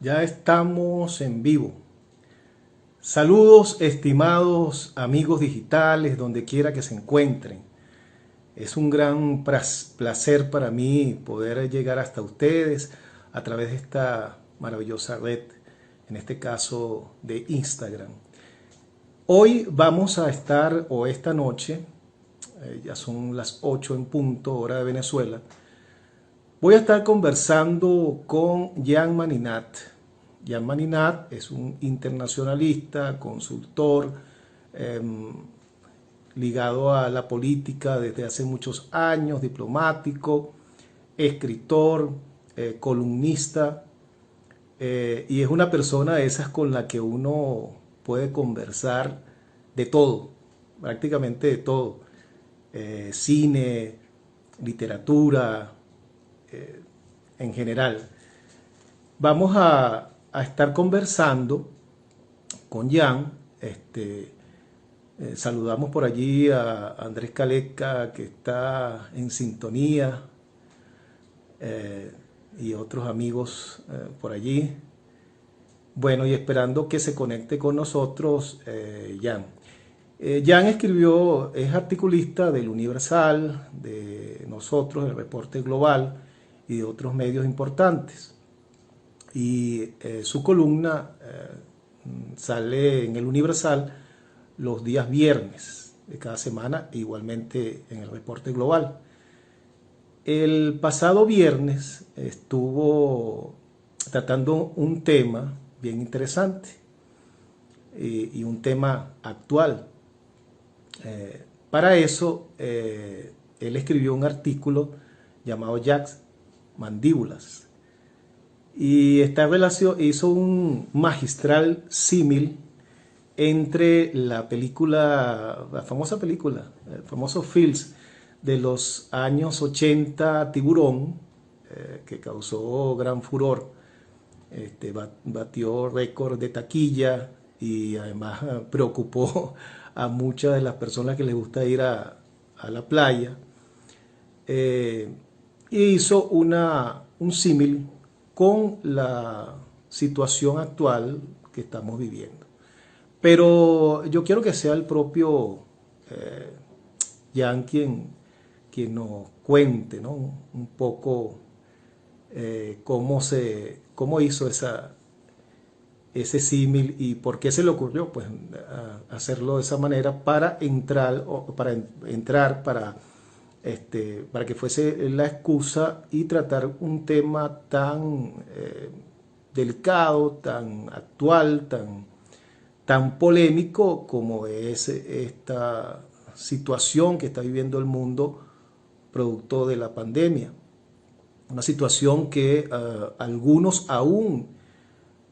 Ya estamos en vivo. Saludos, estimados amigos digitales, donde quiera que se encuentren. Es un gran placer para mí poder llegar hasta ustedes a través de esta maravillosa red, en este caso de Instagram. Hoy vamos a estar, o esta noche, ya son las 8 en punto, hora de Venezuela, voy a estar conversando con Jan Maninat. Jan Maninat es un internacionalista, consultor, eh, ligado a la política desde hace muchos años, diplomático, escritor, columnista, y es una persona de esas con la que uno puede conversar de todo, prácticamente de todo. Cine, literatura, en general. Vamos a estar conversando con Jan. Saludamos por allí a Andrés Caleca, que está en sintonía, eh, y otros amigos por allí. Bueno, y esperando que se conecte con nosotros Jan. Jan escribió, es articulista del Universal, de nosotros, el Reporte Global y de otros medios importantes. Y su columna sale en el Universal los días viernes de cada semana, igualmente en el Reporte Global. El pasado viernes estuvo tratando un tema bien interesante y un tema actual. Para eso, él escribió un artículo llamado Jacks Mandíbulas, y esta relación hizo un magistral símil entre la película, la famosa película, el famoso Fields de los años 80, Tiburón, que causó gran furor, batió récord de taquilla y además preocupó a muchas de las personas que les gusta ir a la playa. eh, y hizo un símil con la situación actual que estamos viviendo. Pero yo quiero que sea el propio eh, Jan quien nos cuente, ¿no? Un poco cómo hizo ese símil y por qué se le ocurrió pues hacerlo de esa manera para entrar, para que fuese la excusa y tratar un tema tan delicado, tan actual, tan polémico como es esta situación que está viviendo el mundo producto de la pandemia. Una situación que algunos aún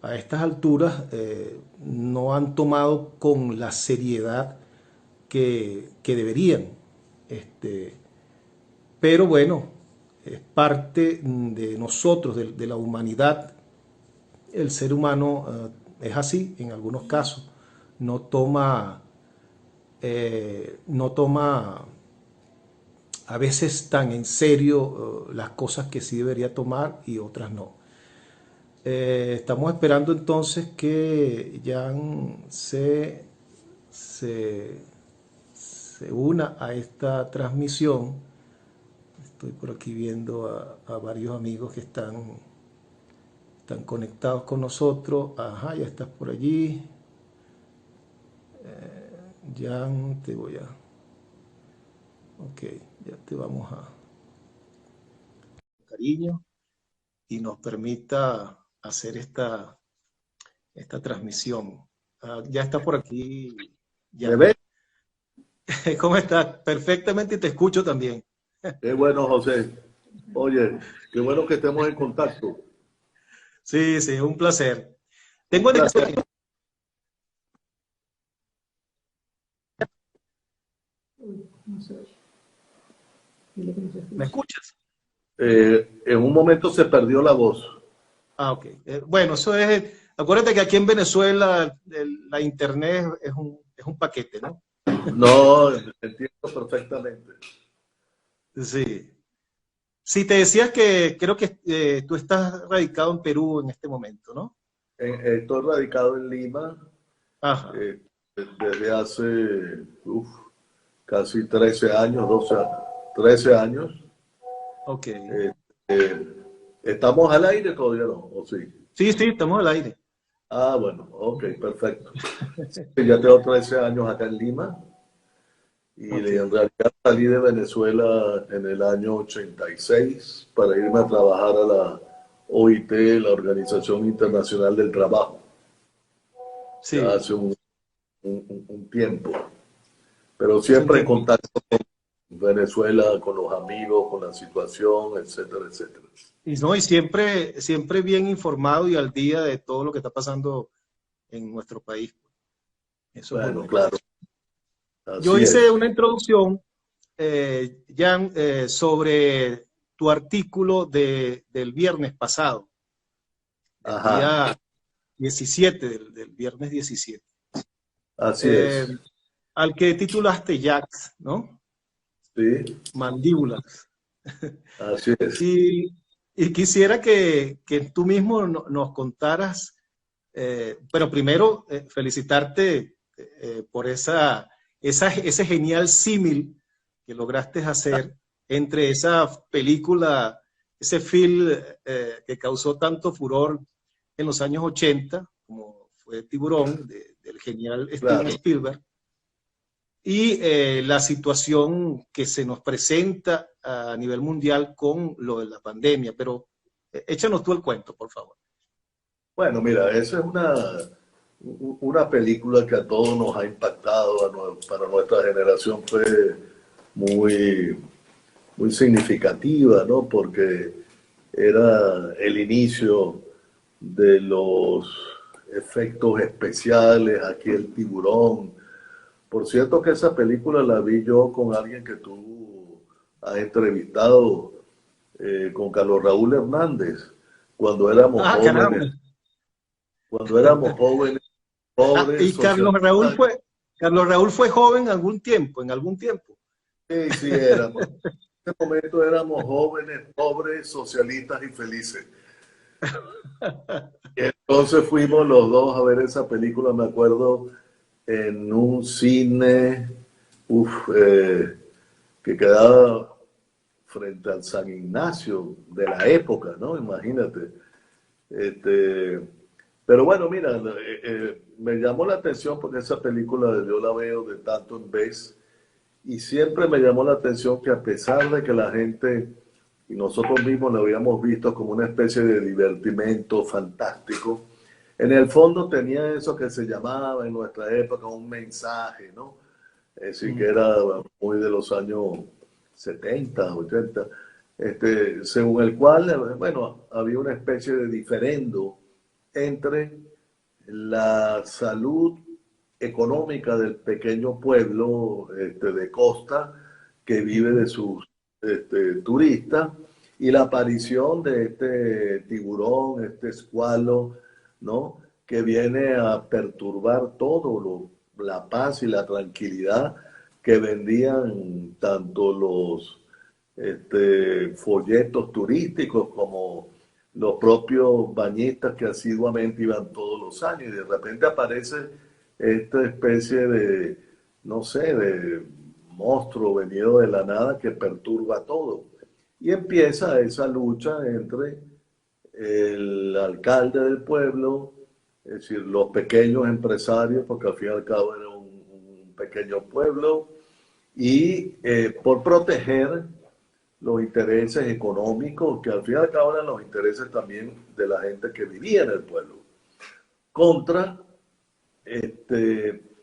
a estas alturas no han tomado con la seriedad que deberían. Este, pero bueno, es parte de nosotros, de la humanidad. El ser humano es así en algunos casos. No toma a veces tan en serio las cosas que sí debería tomar y otras no. Estamos esperando entonces que Jan se, se una a esta transmisión. Estoy por aquí viendo a varios amigos que están conectados con nosotros. Ajá, ya estás por allí. Jan, te voy a... Ok, ya te vamos a... Cariño, y nos permita hacer esta transmisión. Ya está por aquí, ¿Me Jan. ves? ¿Cómo estás? Perfectamente y te escucho también. Qué bueno, José. Oye, qué bueno que estemos en contacto. Sí, sí, un placer. Un Tengo en este... placer. ¿Me escuchas? En un momento se perdió la voz. Ah, ok. Bueno, eso es... Acuérdate que aquí en Venezuela la internet es un paquete, ¿no? No, entiendo perfectamente. Sí. Sí, te decías que creo que tú estás radicado en Perú en este momento, ¿no? Estoy radicado en Lima Ajá, eh, desde hace casi 13 años, 13 años. ok. Eh, eh, ¿Estamos al aire todavía no? ¿O sí? Sí, sí, estamos al aire. Ah, bueno, ok, perfecto. Sí, ya tengo 13 años acá en Lima y Ok, en realidad salí de Venezuela en el año 86 para irme a trabajar a la OIT, la Organización Internacional del Trabajo, ya sí, hace un tiempo, pero hace un siempre en tiempo. contacto con Venezuela, con los amigos, con la situación, etcétera, etcétera. Y, no, y siempre, siempre bien informado y al día de todo lo que está pasando en nuestro país. Eso es Bueno, bueno. claro, Yo así hice es. una introducción, Jan, sobre tu artículo del viernes pasado, del Ajá, día 17, del viernes 17, así eh, es. al que titulaste Jacks, ¿no? Sí, Mandíbulas. así es. Y, y quisiera que tú mismo nos contaras, pero primero felicitarte por ese genial símil que lograste hacer entre esa película, ese film que causó tanto furor en los años 80, como fue Tiburón, del genial Steven Claro. Spielberg, y la situación que se nos presenta a nivel mundial con lo de la pandemia. Pero échanos tú el cuento, por favor. Bueno, mira, esa es una película que a todos nos ha impactado, para nuestra generación fue muy, muy significativa, ¿no? Porque era el inicio de los efectos especiales, aquí el tiburón. Por cierto que esa película la vi yo con alguien que tú has entrevistado, con Carlos Raúl Hernández, cuando éramos Ah, caramba. jóvenes, cuando éramos jóvenes, pobres, Y socialistas. Carlos Raúl fue joven algún tiempo, en algún tiempo. Sí, sí, éramos. En ese momento éramos jóvenes, pobres, socialistas y felices. Y entonces fuimos los dos a ver esa película, me acuerdo, en un cine, uf, que quedaba frente al San Ignacio de la época, ¿no? Imagínate. Este, pero bueno, mira, me llamó la atención porque esa película yo la veo de tanto en vez y siempre me llamó la atención que a pesar de que la gente y nosotros mismos lo habíamos visto como una especie de divertimento fantástico, en el fondo tenía eso que se llamaba en nuestra época un mensaje, ¿no? Es decir, que Mm. era muy de los años 70, 80, según el cual, bueno, había una especie de diferendo entre la salud económica del pequeño pueblo de costa que vive de sus turistas y la aparición de este tiburón, este escualo, ¿no? Que viene a perturbar todo la paz y la tranquilidad que vendían tanto los folletos turísticos como los propios bañistas que asiduamente iban todos los años y de repente aparece esta especie de, no sé, de monstruo venido de la nada que perturba todo. Y empieza esa lucha entre el alcalde del pueblo, es decir, los pequeños empresarios, porque al fin y al cabo era un pequeño pueblo, y por proteger los intereses económicos, que al fin y al cabo eran los intereses también de la gente que vivía en el pueblo, contra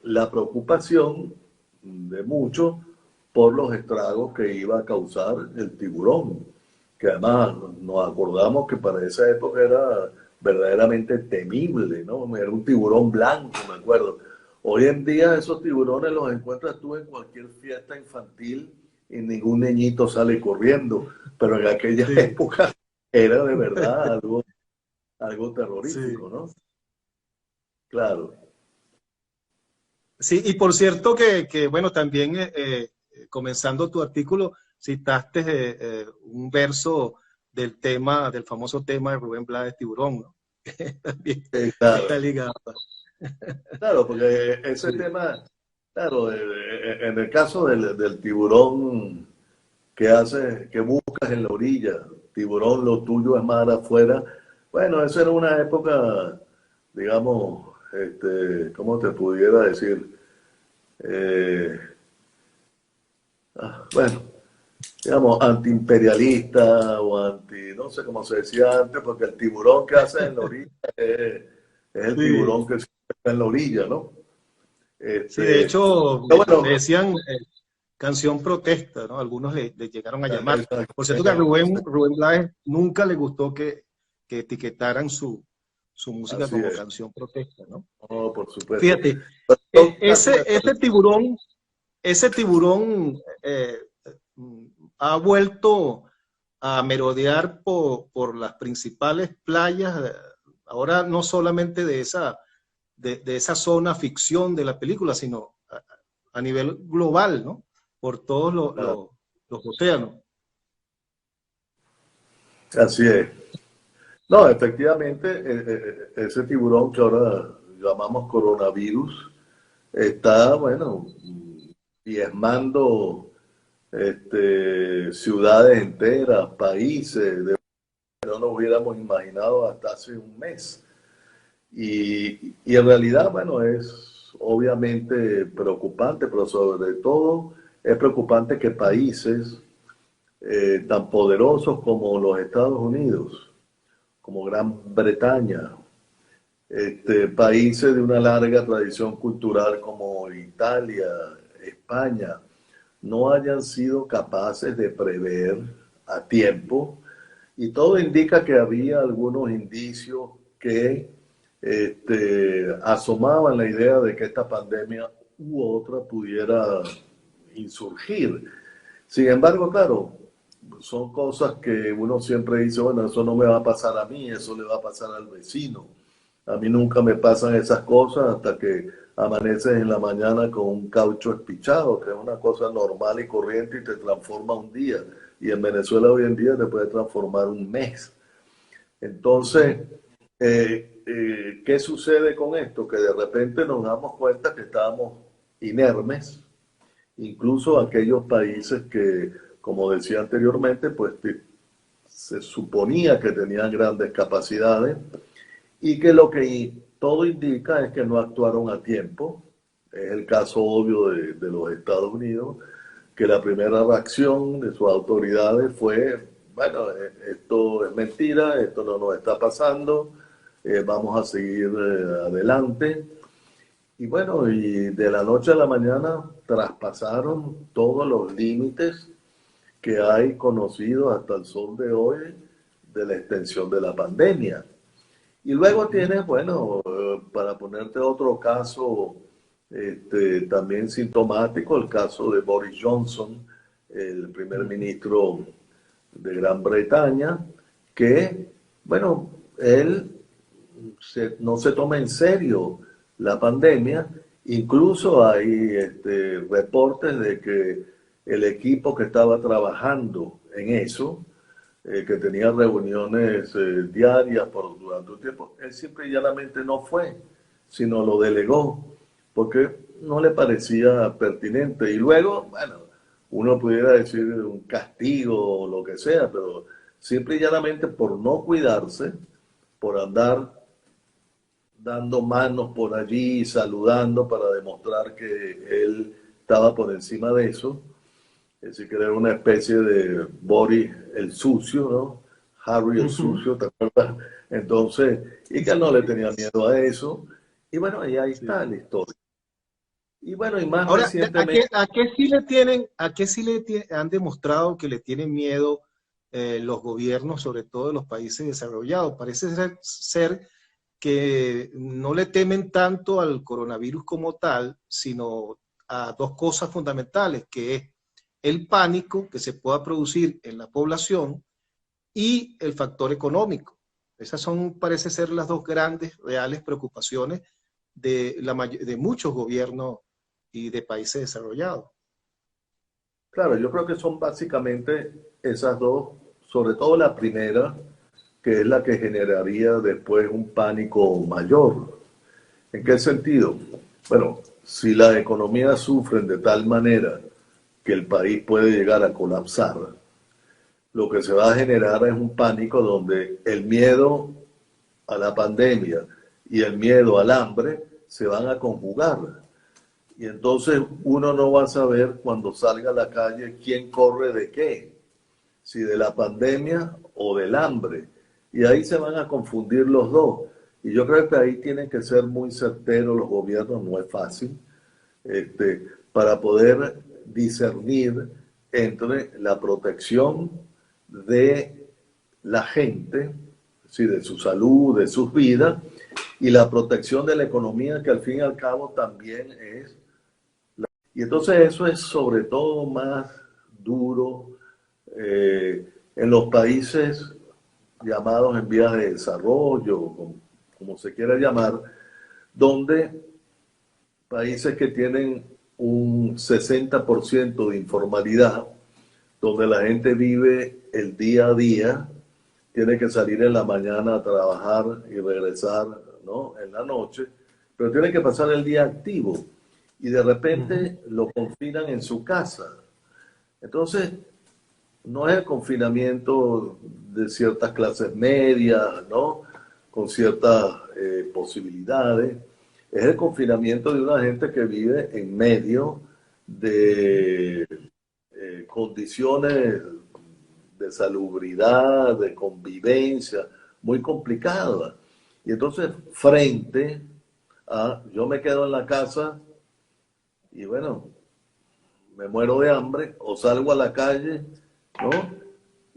la preocupación de muchos por los estragos que iba a causar el tiburón, que además nos acordamos que para esa época era verdaderamente temible, ¿no? Era un tiburón blanco, me acuerdo. Hoy en día esos tiburones los encuentras tú en cualquier fiesta infantil y ningún niñito sale corriendo, pero en aquella Sí, época era de verdad algo sí. terrorífico, ¿no? Claro. Sí, y por cierto bueno, también comenzando tu artículo, citaste un verso del tema, del famoso tema de Rubén Blades Tiburón, ¿no? también Claro, está ligado. claro, porque ese Sí, tema, claro, en el caso del tiburón que hace, que buscas en la orilla, tiburón, lo tuyo es mar afuera. Bueno, esa era una época, digamos, ¿cómo te pudiera decir? Eh, bueno, digamos, antiimperialista o anti, no sé cómo se decía antes, porque el tiburón que hace en la orilla es el sí, tiburón que está en la orilla, ¿no? sí, de Este, hecho pero le bueno, decían canción protesta, ¿no? Algunos le llegaron a llamar. Por cierto que a bueno, Rubén Blades nunca le gustó que etiquetaran su música así como es, canción protesta, ¿no? no, por supuesto. Fíjate, Pero en todo caso, me ese parece, tiburón, ese tiburón ha vuelto a merodear por las principales playas, ahora no solamente de esa zona ficción de la película, sino a nivel global, ¿no? Por todos los océanos. así es. No, efectivamente, ese tiburón que ahora llamamos coronavirus está, bueno, diezmando ciudades enteras, países, que no nos hubiéramos imaginado hasta hace un mes. Y en realidad, bueno, es obviamente preocupante, pero sobre todo es preocupante que países tan poderosos como los Estados Unidos, como Gran Bretaña, países de una larga tradición cultural como Italia, España, no hayan sido capaces de prever a tiempo, y todo indica que había algunos indicios que asomaban la idea de que esta pandemia u otra pudiera insurgir. Sin embargo, claro, son cosas que uno siempre dice, bueno, eso no me va a pasar a mí, eso le va a pasar al vecino. A mí nunca me pasan esas cosas hasta que amaneces en la mañana con un caucho espichado, que es una cosa normal y corriente y te transforma un día. Y en Venezuela hoy en día te puede transformar un mes. Entonces, ¿qué sucede con esto? Que de repente nos damos cuenta que estábamos inermes, incluso aquellos países que, como decía anteriormente, pues se suponía que tenían grandes capacidades y que lo que todo indica es que no actuaron a tiempo. Es el caso obvio de los Estados Unidos, que la primera reacción de sus autoridades fue, bueno, esto es mentira, esto no nos está pasando, vamos a seguir adelante. Y bueno, y de la noche a la mañana traspasaron todos los límites que hay conocidos hasta el sol de hoy de la extensión de la pandemia. Y luego Ujú. tienes, bueno, para ponerte otro caso también sintomático, el caso de Boris Johnson, el primer Ujú. ministro de Gran Bretaña, que, bueno, él no se toma en serio la pandemia. Incluso hay reportes de que el equipo que estaba trabajando en eso, que tenía reuniones diarias durante un tiempo, él simple y llanamente no fue, sino lo delegó, porque no le parecía pertinente. Y luego, bueno, uno pudiera decir un castigo o lo que sea, pero simple y llanamente por no cuidarse, por andar dando manos por allí, saludando para demostrar que él estaba por encima de eso. Es decir, que era una especie de Boris el sucio, ¿no? Harry el Ujú. sucio, ¿te acuerdas? Entonces, y que él no le tenía miedo a eso. Y bueno, y ahí está Sí. la historia. Y bueno, y más Ahora, recientemente, a qué sí le tienen, a qué sí han demostrado que le tienen miedo los gobiernos, sobre todo de los países desarrollados? Parece ser que no le temen tanto al coronavirus como tal, sino a dos cosas fundamentales, que es el pánico que se pueda producir en la población y el factor económico. Esas son, parece ser, las dos grandes, reales preocupaciones de muchos gobiernos y de países desarrollados. claro, yo creo que son básicamente esas dos, sobre todo la primera, que es la que generaría después un pánico mayor. ¿En qué sentido? Bueno, si las economías sufren de tal manera que el país puede llegar a colapsar, lo que se va a generar es un pánico donde el miedo a la pandemia y el miedo al hambre se van a conjugar. Y entonces uno no va a saber cuando salga a la calle quién corre de qué, si de la pandemia o del hambre. Y ahí se van a confundir los dos. Y yo creo que ahí tienen que ser muy certeros los gobiernos, no es fácil, para poder discernir entre la protección de la gente, sí, de su salud, de sus vidas, y la protección de la economía, que al fin y al cabo también es. Y entonces eso es sobre todo más duro en los países llamados en vías de desarrollo, como se quiera llamar, donde países que tienen un 60% de informalidad, donde la gente vive el día a día, tiene que salir en la mañana a trabajar y regresar, ¿no?, en la noche, pero tiene que pasar el día activo y de repente lo confinan en su casa. Entonces, no es el confinamiento de ciertas clases medias, ¿no?, con ciertas posibilidades, es el confinamiento de una gente que vive en medio de condiciones de salubridad, de convivencia, muy complicadas. Y entonces, frente a yo me quedo en la casa y bueno, me muero de hambre o salgo a la calle, ¿no?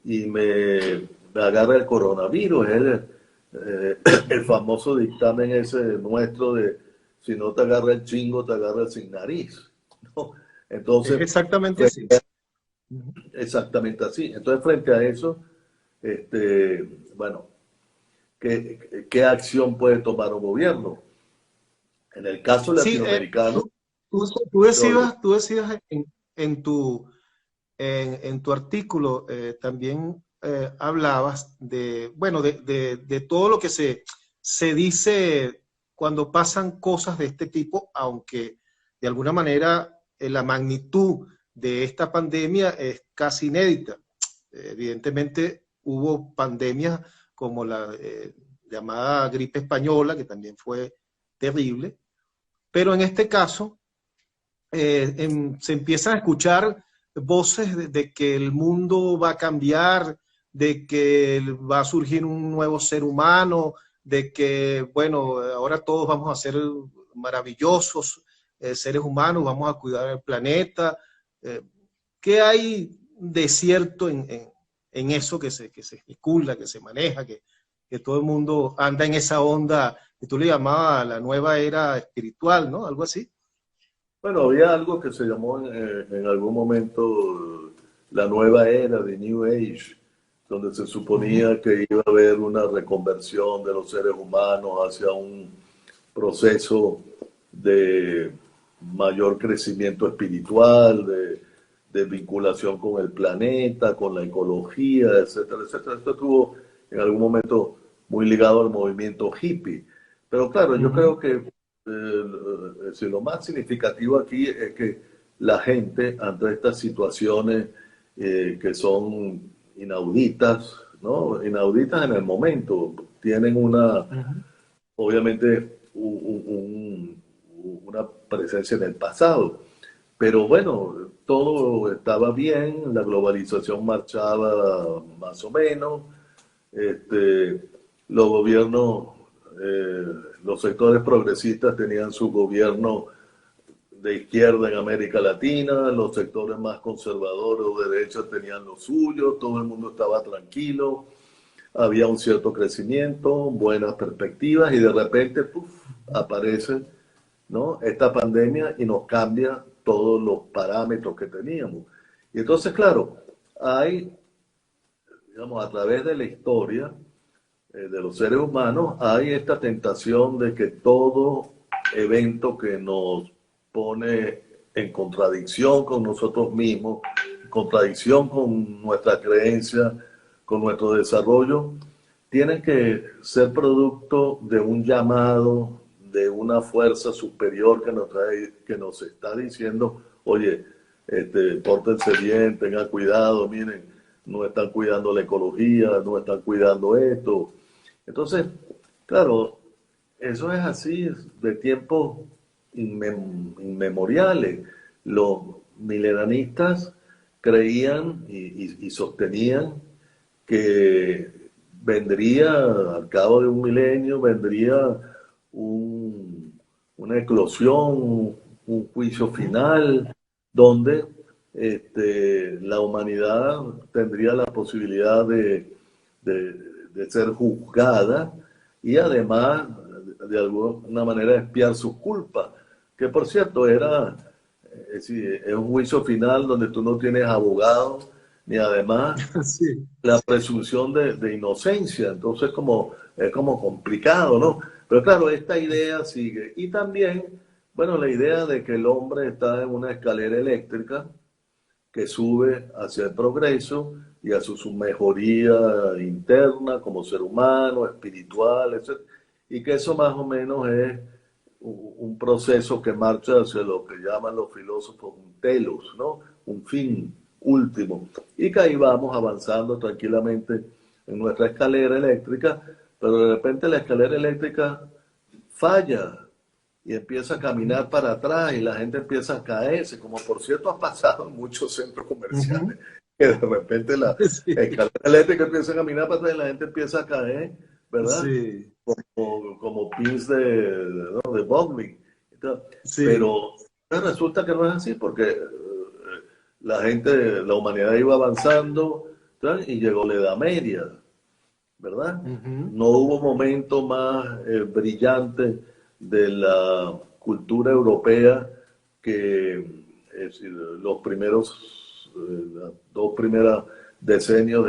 Y me agarra el coronavirus, el famoso dictamen ese nuestro de si no te agarra el chingo, te agarra el sin nariz, ¿no? Es Entonces, exactamente así. exactamente así. Entonces, frente a eso, bueno, ¿qué acción puede tomar un gobierno? En el caso Sí, latinoamericano, yo, tú decías en tu artículo, también hablabas de, bueno, de todo lo que se dice cuando pasan cosas de este tipo, aunque de alguna manera la magnitud de esta pandemia es casi inédita. Evidentemente hubo pandemias como la llamada gripe española, que también fue terrible, pero en este caso se empiezan a escuchar voces de que el mundo va a cambiar, de que va a surgir un nuevo ser humano, de que, bueno, ahora todos vamos a ser maravillosos seres humanos, vamos a cuidar el planeta. Eh, ¿Qué hay de cierto en eso que se especula, que se maneja, que todo el mundo anda en esa onda que tú le llamabas la nueva era espiritual, ¿no? Algo así. bueno, había algo que se llamó en algún momento la nueva era de New Age, donde se Ujú. suponía que iba a haber una reconversión de los seres humanos hacia un proceso de mayor crecimiento espiritual, de vinculación con el planeta, con la ecología, etcétera, etcétera. Esto estuvo en algún momento muy ligado al movimiento hippie. Pero claro, yo Ujú. creo que si lo más significativo aquí es que la gente, ante estas situaciones que son inauditas, ¿no? Inauditas en el momento, tienen una, Ujú. obviamente, una presencia en el pasado. Pero bueno, todo estaba bien, la globalización marchaba más o menos, este, los gobiernos, eh, los sectores progresistas tenían su gobierno de izquierda en América Latina, los sectores más conservadores o de derecha tenían lo suyo, todo el mundo estaba tranquilo, había un cierto crecimiento, buenas perspectivas y de repente ¡puf!, aparece, ¿no?, esta pandemia y nos cambia todos los parámetros que teníamos. Y entonces, claro, hay, digamos, a través de la historia de los seres humanos, hay esta tentación de que todo evento que nos pone en contradicción con nosotros mismos, en contradicción con nuestra creencia, con nuestro desarrollo, tienen que ser producto de un llamado, de una fuerza superior que nos está diciendo, oye, pórtense bien, tengan cuidado, miren, no están cuidando la ecología, no están cuidando esto. Entonces, claro, eso es así de tiempos inmemoriales. Los milenaristas creían y sostenían que vendría, al cabo de un milenio, vendría una eclosión, un juicio final, donde la humanidad tendría la posibilidad de ser juzgada y además de alguna manera expiar sus culpas, que por cierto es decir, es un juicio final donde tú no tienes abogado ni además Sí. la presunción de inocencia, entonces es como complicado, ¿no? Pero claro, esta idea sigue. Y también, bueno, la idea de que el hombre está en una escalera eléctrica que sube hacia el progreso y hacia su mejoría interna como ser humano, espiritual, etc. Y que eso más o menos es un proceso que marcha hacia lo que llaman los filósofos un telos, ¿no? Un fin último. Y que ahí vamos avanzando tranquilamente en nuestra escalera eléctrica, pero de repente la escalera eléctrica falla y empieza a caminar para atrás y la gente empieza a caerse, como por cierto ha pasado en muchos centros Ujú. comerciales, que de repente la Sí. escalera eléctrica empieza a caminar para atrás y la gente empieza a caer, ¿verdad? Sí. Como pins ¿no? de bowling. Sí. Pero resulta que no es así porque la gente, la humanidad iba avanzando, ¿sabes? Y llegó la Edad Media, ¿verdad? Ujú. No hubo momento más brillante de la cultura europea que es decir, los primeros, las dos primeras decenios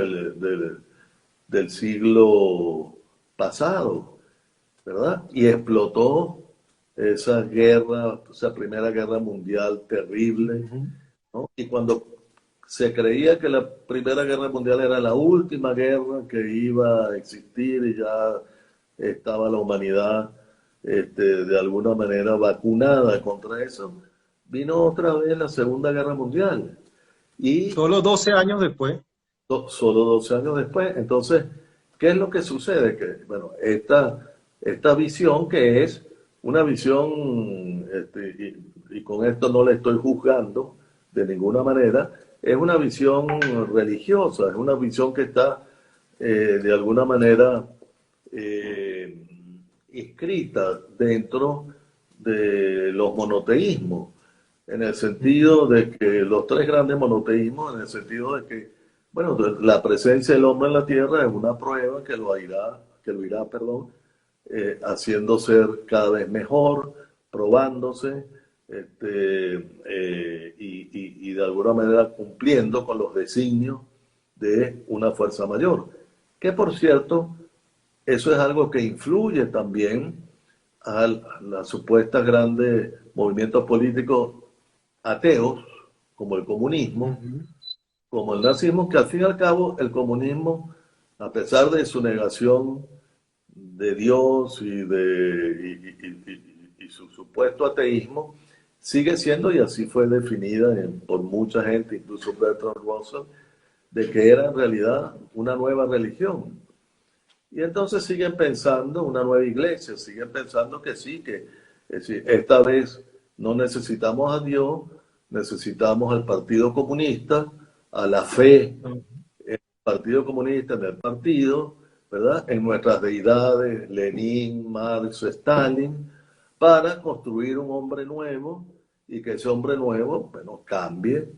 del siglo pasado, ¿verdad? Y explotó esa guerra, esa primera guerra mundial terrible, Ujú. ¿no? Y cuando se creía que la Primera Guerra Mundial era la última guerra que iba a existir y ya estaba la humanidad de alguna manera vacunada contra eso, vino otra vez la Segunda Guerra Mundial y Solo 12 años después. solo 12 años después. Entonces, ¿qué es lo que sucede? Que, bueno, esta visión que es una visión, y con esto no le estoy juzgando de ninguna manera, es una visión religiosa, es una visión que está de alguna manera eh, inscrita dentro de los monoteísmos, en el Ujú. sentido de que los tres grandes monoteísmos, en el sentido de que, bueno, la presencia del hombre en la tierra es una prueba que lo irá, perdón, haciendo ser cada vez mejor, probándose, y de alguna manera cumpliendo con los designios de una fuerza mayor. Que por cierto, eso es algo que influye también a las supuestas grandes movimientos políticos ateos, como el comunismo, Ujú. como el nazismo, que al fin y al cabo el comunismo, a pesar de su negación de Dios y su supuesto ateísmo, sigue siendo, y así fue definida por mucha gente, incluso Bertrand Russell, de que era en realidad una nueva religión. Y entonces siguen pensando, una nueva iglesia, siguen pensando que sí, que es decir, esta vez no necesitamos a Dios, necesitamos al Partido Comunista, a la fe en el Partido Comunista, en el partido, ¿verdad? En nuestras deidades, Lenin, Marx, Stalin, para construir un hombre nuevo y que ese hombre nuevo, bueno, cambie,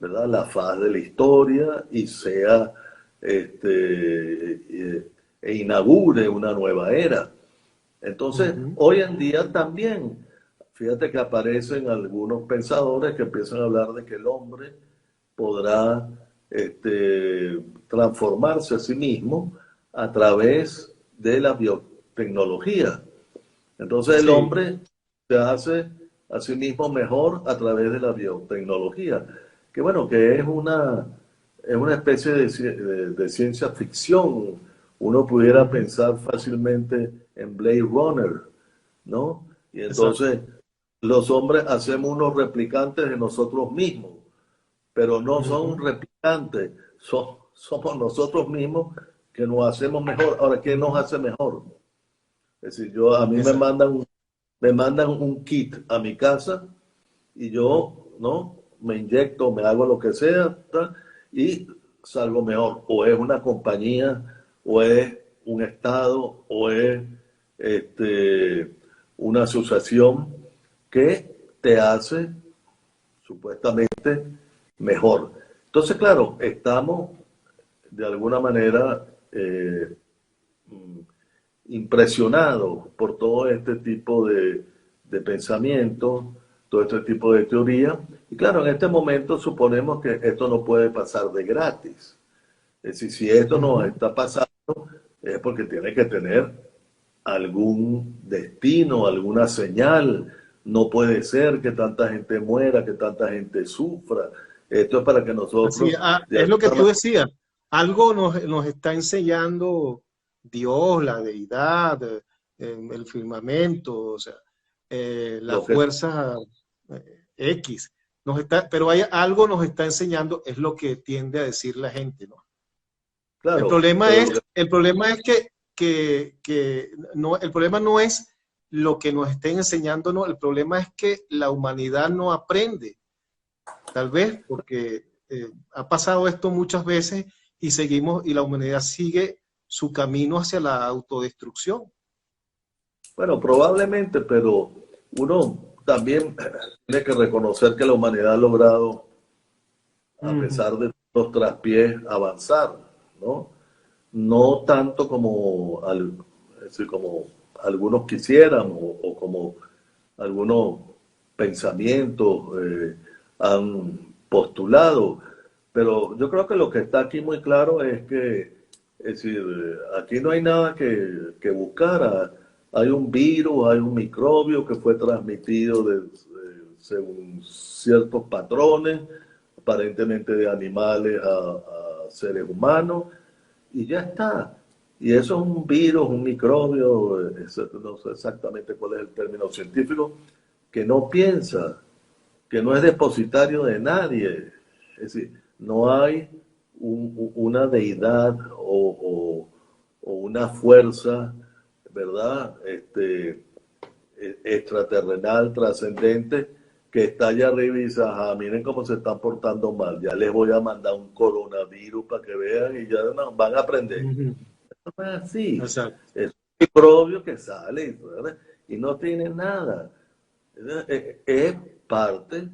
¿verdad? La faz de la historia y sea, e inaugure una nueva era. Entonces, Ujú. hoy en día también, fíjate que aparecen algunos pensadores que empiezan a hablar de que el hombre podrá transformarse a sí mismo a través de la biotecnología. Entonces el Sí. hombre se hace a sí mismo mejor a través de la biotecnología, que bueno, que es una especie de ciencia ficción uno pudiera pensar fácilmente en Blade Runner, ¿no? Y Exacto. entonces los hombres hacemos unos replicantes de nosotros mismos, pero no son Ujú. replicantes, somos nosotros mismos que nos hacemos mejor. Ahora, ¿qué nos hace mejor? Es decir, a mí Exacto. me mandan un kit a mi casa y yo, ¿no? Me inyecto, me hago lo que sea, ta, y salgo mejor. O es una compañía, o es un estado, o es este, una asociación que te hace supuestamente mejor. Entonces, claro, estamos de alguna manera impresionado por todo este tipo de pensamientos, todo este tipo de teoría. Y claro, en este momento suponemos que esto no puede pasar de gratis. Es decir, si esto nos Ujú. está pasando, es porque tiene que tener algún destino, alguna señal. No puede ser que tanta gente muera, que tanta gente sufra. Esto es para que Así, nosotros, de es lo que alguna tú manera, decías. Algo nos está enseñando Dios, la deidad, el firmamento, o sea, la lo que, fuerza X. Pero hay algo nos está enseñando, es lo que tiende a decir la gente, ¿no? claro, pero lo que, El problema es que no, el problema no es lo que nos estén enseñando, no, el problema es que la humanidad no aprende, tal vez porque ha pasado esto muchas veces y seguimos, y la humanidad sigue su camino hacia la autodestrucción. bueno, probablemente, pero uno también tiene que reconocer que la humanidad ha logrado, a Ujú. pesar de los traspiés, avanzar, ¿no? No tanto como, es decir, como algunos quisieran o como algunos pensamientos han postulado, pero yo creo que lo que está aquí muy claro es que, es decir, aquí no hay nada que buscar. Hay un virus, hay un microbio que fue transmitido según ciertos patrones, aparentemente de animales a seres humanos, y ya está. Y eso es un virus, un microbio, no sé exactamente cuál es el término científico, que no piensa, que no es depositario de nadie. Es decir, no hay una deidad o una fuerza, ¿verdad? Extraterrenal, trascendente, que está allá arriba y dice, ajá, miren cómo se están portando mal, ya les voy a mandar un coronavirus para que vean y ya no, van a aprender. Ujú. No es así. Exacto. Es un microbio que sale y no tiene nada. Es parte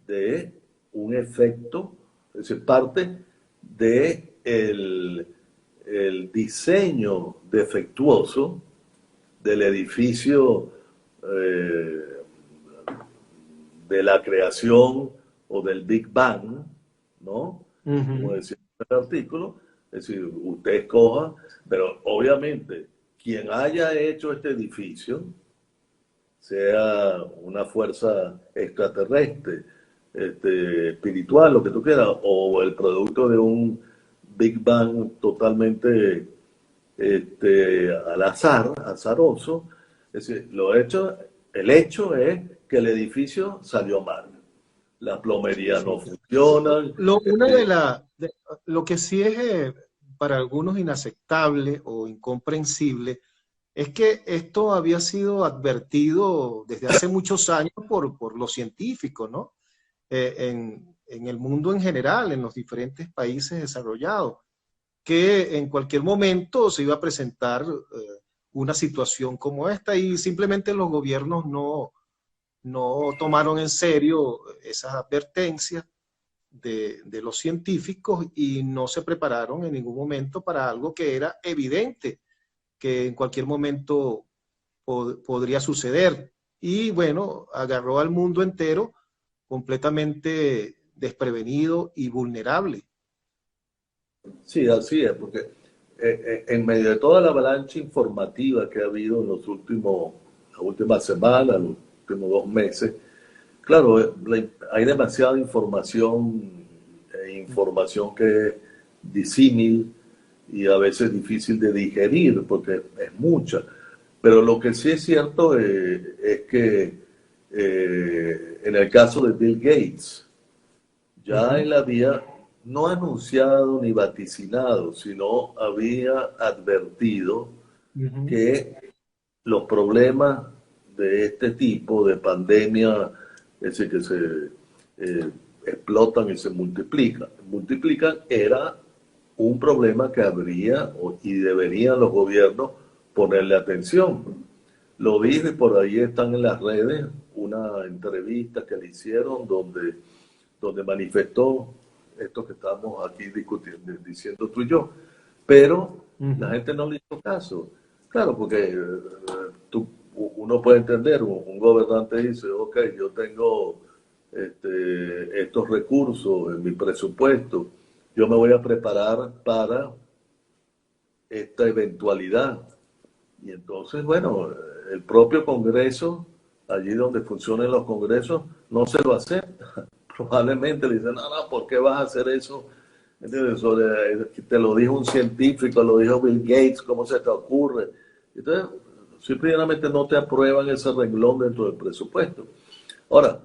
de un efecto, es decir, parte de el diseño defectuoso del edificio eh, de la creación o del Big Bang, ¿no? Como Ujú. decía el artículo, es decir, usted escoja, pero obviamente quien haya hecho este edificio, sea una fuerza extraterrestre, espiritual, lo que tú quieras, o el producto de un Big Bang totalmente al azar, azaroso, es decir, el hecho es que el edificio salió mal. La plomería Sí. no funciona. Una lo que sí es para algunos inaceptable o incomprensible es que esto había sido advertido desde hace muchos años por los científicos, ¿no? En el mundo en general, en los diferentes países desarrollados, que en cualquier momento se iba a presentar una situación como esta y simplemente los gobiernos no tomaron en serio esas advertencias de los científicos y no se prepararon en ningún momento para algo que era evidente que en cualquier momento podría suceder. Y bueno, agarró al mundo entero completamente desprevenido y vulnerable. Sí, así es, porque en medio de toda la avalancha informativa que ha habido en las últimas semanas, los últimos 2 meses, claro, hay demasiada información, información que es disímil, y a veces difícil de digerir porque es mucha. Pero lo que sí es cierto es que en el caso de Bill Gates, ya Ujú, él había no anunciado ni vaticinado, sino había advertido ujú. que los problemas de este tipo de pandemia, es decir, que se eh, explotan y se multiplican, era un problema que habría y deberían los gobiernos ponerle atención. Lo dije, por ahí están en las redes una entrevista que le hicieron donde manifestó esto que estamos aquí discutiendo, diciendo tú y yo, pero la Ujú. gente no le hizo caso. Claro, porque uno puede entender, un gobernante dice, ok, yo tengo estos recursos en mi presupuesto, yo me voy a preparar para esta eventualidad. Y entonces, bueno, el propio Congreso, allí donde funcionan los congresos, no se lo acepta. Probablemente le dicen, no, no, ¿por qué vas a hacer eso? ¿Entiendes? Te lo dijo un científico, lo dijo Bill Gates, ¿cómo se te ocurre? Entonces, simplemente no te aprueban ese renglón dentro del presupuesto. Ahora,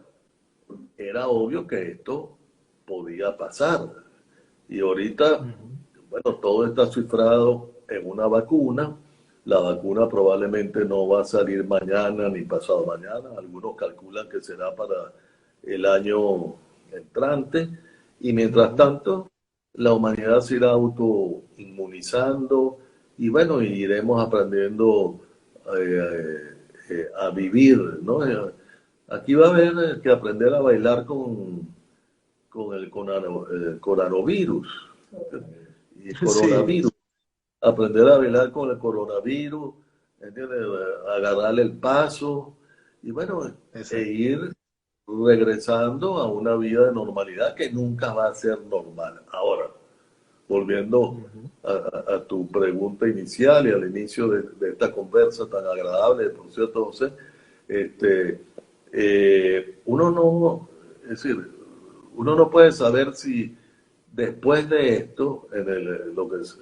era obvio que esto podía pasar. Y ahorita, Ujú. bueno, todo está cifrado en una vacuna. La vacuna probablemente no va a salir mañana ni pasado mañana. Algunos calculan que será para el año entrante. Y mientras Ujú. tanto, la humanidad se irá autoinmunizando y bueno, iremos aprendiendo a vivir, ¿no? Aquí va a haber que aprender a bailar con el coronavirus. Y el Sí, coronavirus, aprender a bailar con el coronavirus, ¿entiendes? Agarrarle el paso y bueno, exacto. ir regresando a una vida de normalidad que nunca va a ser normal. Ahora, volviendo Ujú. a tu pregunta inicial y al inicio de esta conversa tan agradable, por cierto, José, este, uno no, es decir, uno no puede saber si después de esto, lo que es,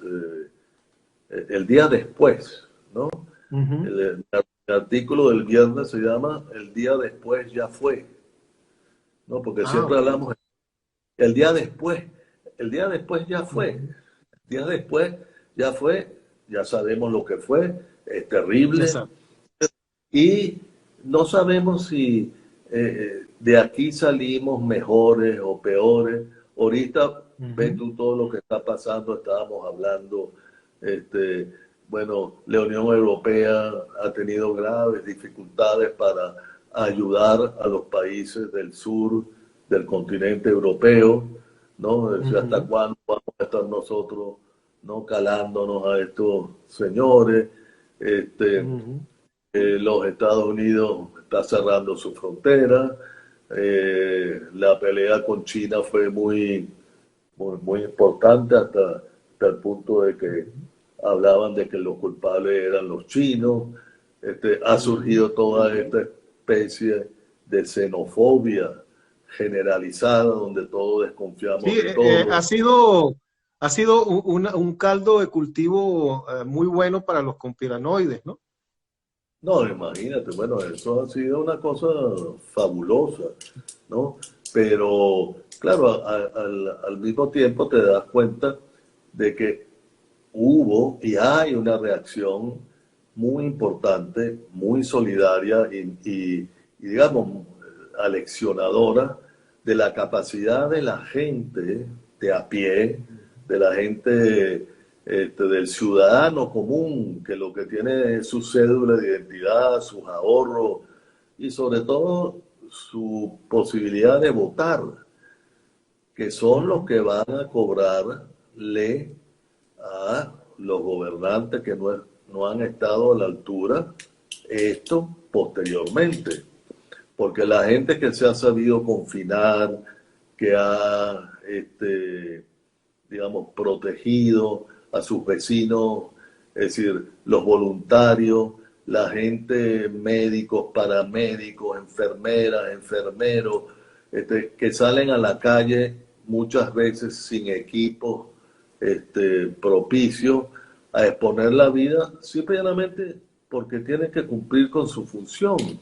el día después, ¿no? Ujú. El artículo del viernes se llama El día después ya fue, ¿no? Porque Ah, siempre ok. hablamos el día después, el día después ya fue, Ujú. el día después ya fue, ya sabemos lo que fue, es terrible, Exacto. y no sabemos si de aquí salimos mejores o peores. Ahorita ves Ujú. tú todo lo que está pasando, estábamos hablando, este, bueno, la Unión Europea ha tenido graves dificultades para ayudar a los países del sur del continente europeo, ¿no? Es decir, ¿hasta Ujú. cuándo vamos a estar nosotros, ¿no? Calándonos a estos señores? Este, Ujú. los Estados Unidos está cerrando su frontera. La pelea con China fue muy importante hasta el punto de que Ujú. hablaban de que los culpables eran los chinos. Ha Ujú. surgido toda esta especie de xenofobia generalizada donde todos desconfiamos Sí, de todo. ha sido un caldo de cultivo muy bueno para los conspiranoides, ¿no? No, imagínate, bueno, eso ha sido una cosa fabulosa, ¿no? Pero, claro, al mismo tiempo te das cuenta de que hubo y hay una reacción muy importante, muy solidaria y, digamos, aleccionadora de la capacidad de la gente de a pie, de la gente, del ciudadano común, que lo que tiene es su cédula de identidad, sus ahorros y sobre todo su posibilidad de votar, que son los Ujú. que van a cobrarle a los gobernantes que no han estado a la altura, esto posteriormente. Porque la gente que se ha sabido confinar, que ha, digamos, protegido a sus vecinos, es decir, los voluntarios, la gente, médicos, paramédicos, enfermeras, enfermeros, que salen a la calle muchas veces sin equipo propicio a exponer la vida simplemente porque tienen que cumplir con su función.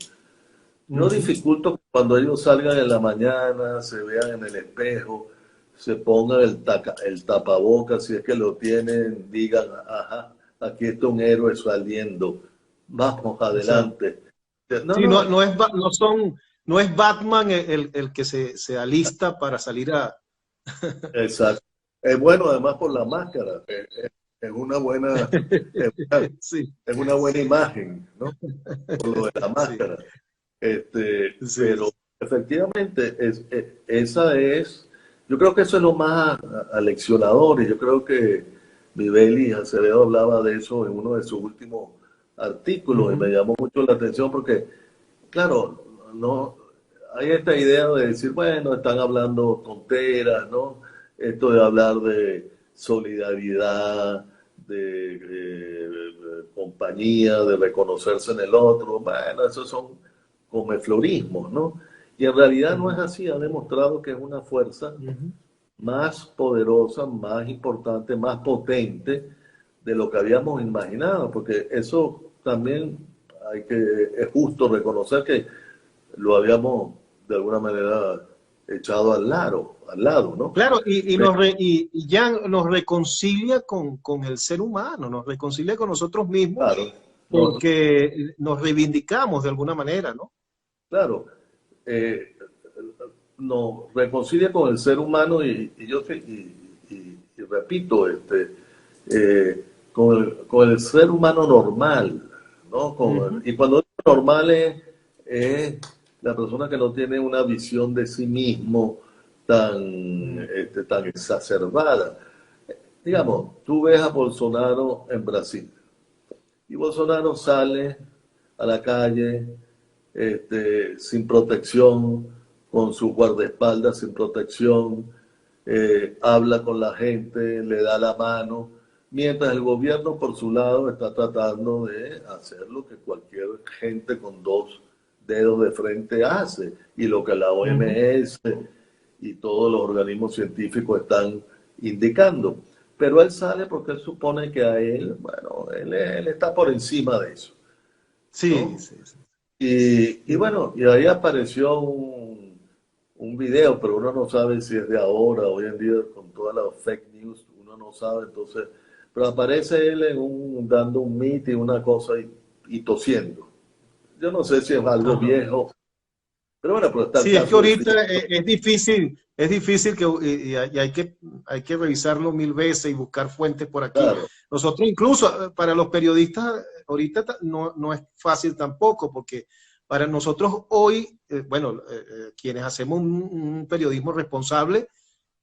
Yo Ujú. dificulto que cuando ellos salgan en la mañana, se vean en el espejo, se pongan el tapabocas, si es que lo tienen, digan, ajá, aquí está un héroe saliendo, vamos Exacto. adelante. No, Sí, no, no es Batman el que se alista para salir a... exacto. Es bueno además por la máscara, es una buena, es una, Sí, es una buena imagen, ¿no? Por lo de la sí, máscara. sí, Pero efectivamente, yo creo que eso es lo más aleccionador y yo creo que Vivelli Acevedo hablaba de eso en uno de sus últimos artículos y me ujú. llamó mucho la atención porque, claro, no hay esta idea de decir, bueno, están hablando tonteras, ¿no? Esto de hablar de solidaridad, de compañía, de reconocerse en el otro, bueno, esos son comeflorismos, ¿no? Y en realidad no es Ujú, así, ha demostrado que es una fuerza ujú. más poderosa, más importante, más potente de lo que habíamos imaginado, porque eso también es justo reconocer que lo habíamos de alguna manera echado al lado, ¿no? Claro, Pero, y ya nos reconcilia con el ser humano, nos reconcilia con nosotros mismos claro, no, porque nos reivindicamos de alguna manera, ¿no? claro, eh, nos reconcilia con el ser humano y repito, con el ser humano normal, ¿no? Ujú, Y cuando digo normal es la persona que no tiene una visión de sí mismo ujú, tan exacerbada. ujú, Digamos, tú ves a Bolsonaro en Brasil y Bolsonaro sale a la calle sin protección, con su guardaespaldas sin protección, habla con la gente, le da la mano, mientras el gobierno por su lado está tratando de hacer lo que cualquier gente con dos dedos de frente hace y lo que la ujú. OMS y todos los organismos científicos están indicando. Pero él sale porque él supone que a él, bueno, él está por encima de eso, Sí, ¿no? sí, sí. Y bueno, y ahí apareció un video, pero uno no sabe si es de ahora, hoy en día con todas las fake news, uno no sabe, entonces, pero aparece él dando un meeting, una cosa y tosiendo. Yo no sé si es algo Ajá. viejo, pero bueno, pero está el Sí, es que caso de Philip. ahorita es difícil y hay que revisarlo mil veces y buscar fuentes por aquí. Claro, Nosotros incluso para los periodistas ahorita no es fácil tampoco, porque para nosotros hoy, quienes hacemos un periodismo responsable,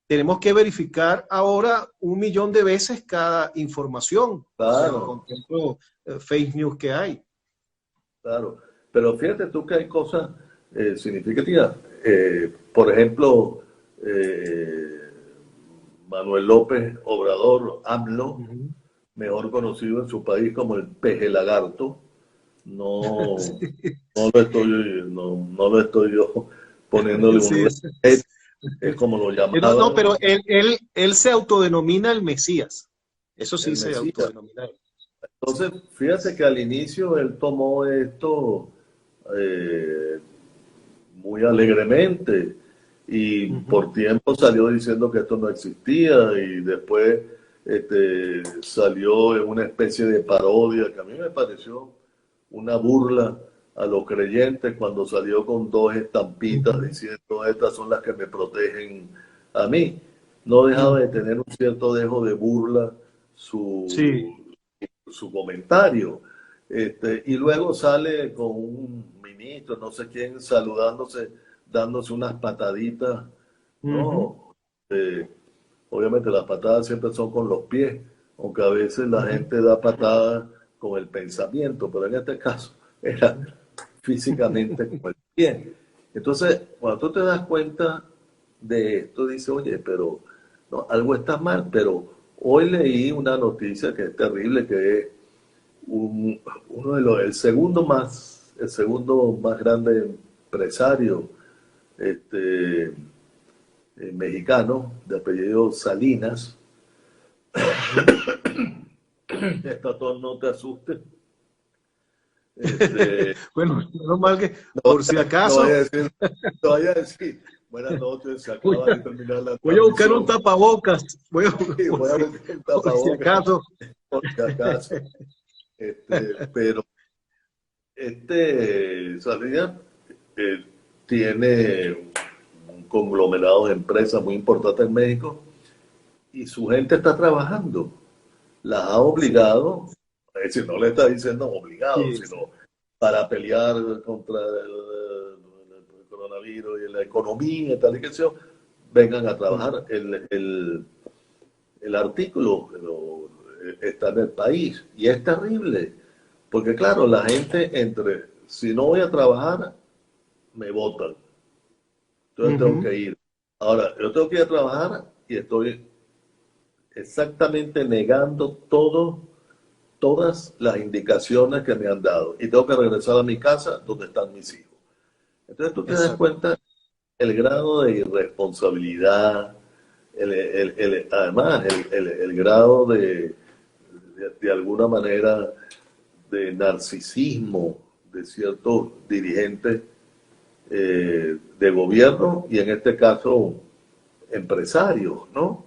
tenemos que verificar ahora 1 millón de veces cada información, o sea, con claro, tanto fake news que hay. claro. Pero fíjate tú que hay cosas significativas. Por ejemplo, eh, Manuel López Obrador, AMLO, Ujú. mejor conocido en su país como el peje lagarto, no, Sí, no lo estoy yo poniéndole un sí, red, es como lo No, llamaban pero él se autodenomina el Mesías. Eso sí el se Mesías. autodenomina él. Sí. Entonces, fíjate que al inicio él tomó esto eh, muy alegremente y Ujú, por tiempo salió diciendo que esto no existía y después salió en una especie de parodia que a mí me pareció una burla a los creyentes cuando salió con dos estampitas ujú, diciendo estas son las que me protegen a mí. No dejaba de ujú. tener un cierto dejo de burla su, Sí. su comentario. Y luego sale con un ministro, no sé quién, saludándose, dándose unas pataditas, Ujú, ¿no? Eh, Obviamente las patadas siempre son con los pies, aunque a veces la ujú, gente da patadas con el pensamiento, pero en este caso era físicamente con el pie. Entonces, cuando tú te das cuenta de esto, dices, oye, pero no, algo está mal, pero hoy leí una noticia que es terrible, que es un- uno de el segundo más grande empresario mexicano de apellido Salinas, Ujú. Esta tos no te asuste. Este, Bueno, menos mal que, no, por si no vaya a acaso, decir, no vaya a decir, buenas noches, se voy acaba a, de terminar la voy a buscar un transmisión. tapabocas, Y voy a buscar un por si tapabocas acaso. por si acaso. Pero Salinas eh, tiene un conglomerado de empresas muy importante en México y su gente está trabajando. Las ha Sí, obligado, es decir, no le está diciendo obligado, sí, sino para pelear contra el coronavirus y la economía y tal y que sea, vengan a sí. trabajar. El artículo está en el país y es terrible, porque claro, la gente entre, si no voy a trabajar, me votan, entonces tengo Ujú. que ir. Ahora, yo tengo que ir a trabajar y estoy exactamente negando todas las indicaciones que me han dado y tengo que regresar a mi casa donde están mis hijos. Entonces tú te das Exacto. cuenta el grado de irresponsabilidad, además el grado de alguna manera de narcisismo de ciertos dirigentes de gobierno y en este caso empresarios, ¿no?